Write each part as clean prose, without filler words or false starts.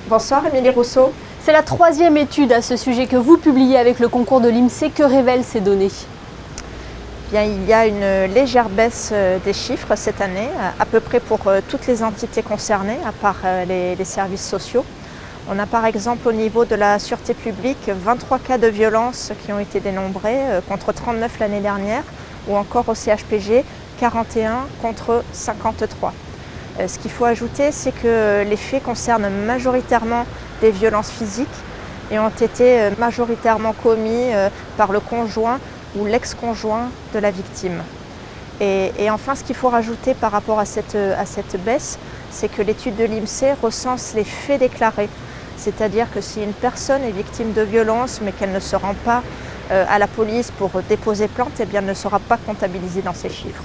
Bonsoir Émilie Rousseau. C'est la troisième étude à ce sujet que vous publiez avec le concours de l'INSEE. Que révèlent ces données ? Bien, il y a une légère baisse des chiffres cette année, à peu près pour toutes les entités concernées, à part les services sociaux. On a par exemple au niveau de la sûreté publique 23 cas de violence qui ont été dénombrés contre 39 l'année dernière, ou encore au CHPG 41 contre 53. Ce qu'il faut ajouter, c'est que les faits concernent majoritairement des violences physiques et ont été majoritairement commis par le conjoint ou l'ex-conjoint de la victime. Et enfin, ce qu'il faut rajouter par rapport à cette baisse, c'est que l'étude de l'INSEE recense les faits déclarés. C'est-à-dire que si une personne est victime de violence mais qu'elle ne se rend pas à la police pour déposer plainte, eh bien, elle ne sera pas comptabilisée dans ces chiffres.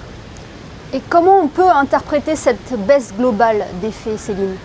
Et comment on peut interpréter cette baisse globale des faits, Céline ?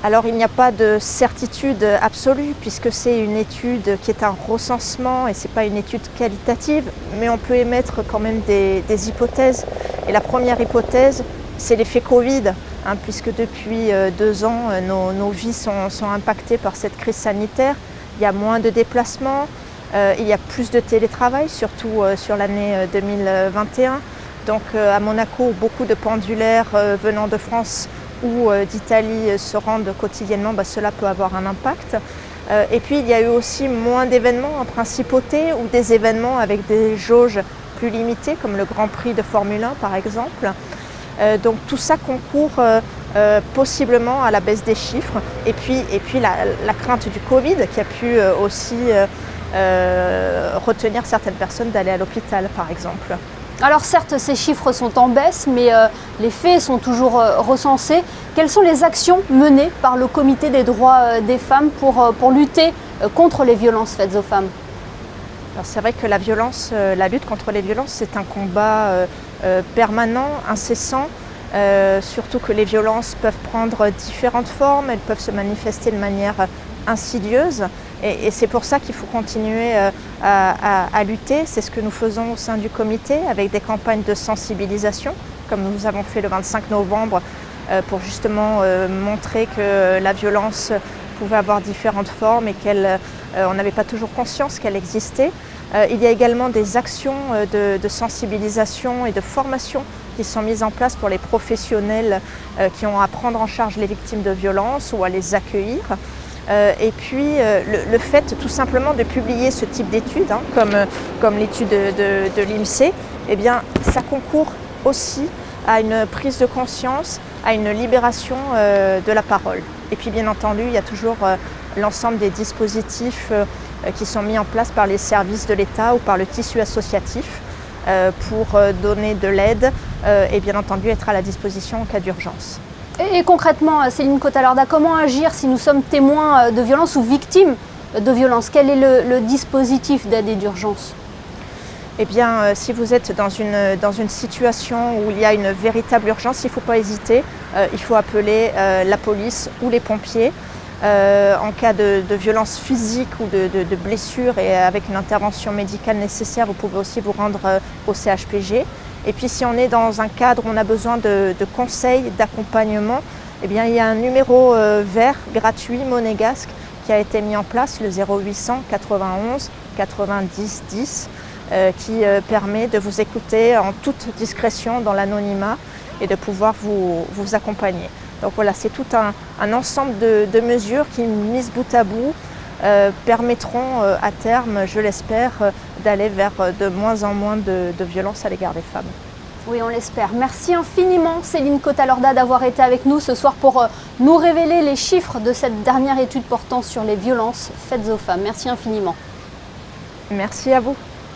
Alors il n'y a pas de certitude absolue puisque c'est une étude qui est un recensement et ce n'est pas une étude qualitative, mais on peut émettre quand même des hypothèses. Et la première hypothèse, c'est l'effet Covid, puisque depuis 2 ans, nos vies sont impactées par cette crise sanitaire. Il y a moins de déplacements, il y a plus de télétravail, surtout sur l'année 2021. Donc à Monaco, beaucoup de pendulaires venant de France ou d'Italie se rendent quotidiennement, cela peut avoir un impact. Et puis il y a eu aussi moins d'événements en principauté ou des événements avec des jauges plus limitées, comme le Grand Prix de Formule 1 par exemple. Donc tout ça concourt possiblement à la baisse des chiffres. Et puis la crainte du Covid qui a pu aussi retenir certaines personnes d'aller à l'hôpital par exemple. Alors certes, ces chiffres sont en baisse, mais les faits sont toujours recensés. Quelles sont les actions menées par le Comité des droits des femmes pour lutter contre les violences faites aux femmes ? Alors c'est vrai que la lutte contre les violences, c'est un combat permanent, incessant, surtout que les violences peuvent prendre différentes formes, elles peuvent se manifester de manière insidieuse. Et c'est pour ça qu'il faut continuer à lutter. C'est ce que nous faisons au sein du comité avec des campagnes de sensibilisation, comme nous avons fait le 25 novembre, pour justement montrer que la violence pouvait avoir différentes formes et qu'on n'avait pas toujours conscience qu'elle existait. Il y a également des actions de sensibilisation et de formation qui sont mises en place pour les professionnels qui ont à prendre en charge les victimes de violences ou à les accueillir. Et puis le fait tout simplement de publier ce type d'études, comme l'étude de l'INSEE, eh bien, ça concourt aussi à une prise de conscience, à une libération de la parole. Et puis bien entendu, il y a toujours l'ensemble des dispositifs qui sont mis en place par les services de l'État ou par le tissu associatif pour donner de l'aide et bien entendu être à la disposition en cas d'urgence. Et concrètement, Céline Cottalorda, comment agir si nous sommes témoins de violences ou victimes de violences ? Quel est le dispositif d'aide et d'urgence ? Eh bien, si vous êtes dans une situation où il y a une véritable urgence, il ne faut pas hésiter. Il faut appeler la police ou les pompiers. En cas de violence physique ou de blessure et avec une intervention médicale nécessaire, vous pouvez aussi vous rendre au CHPG. Et puis si on est dans un cadre où on a besoin de conseils, d'accompagnement, eh bien, il y a un numéro vert gratuit monégasque qui a été mis en place, le 0800 91 90 10, qui permet de vous écouter en toute discrétion dans l'anonymat et de pouvoir vous accompagner. Donc voilà, c'est tout un ensemble de mesures qui, mises bout à bout, permettront à terme, je l'espère, d'aller vers de moins en moins de violences à l'égard des femmes. Oui, on l'espère. Merci infiniment Céline Cottalorda d'avoir été avec nous ce soir pour nous révéler les chiffres de cette dernière étude portant sur les violences faites aux femmes. Merci infiniment. Merci à vous.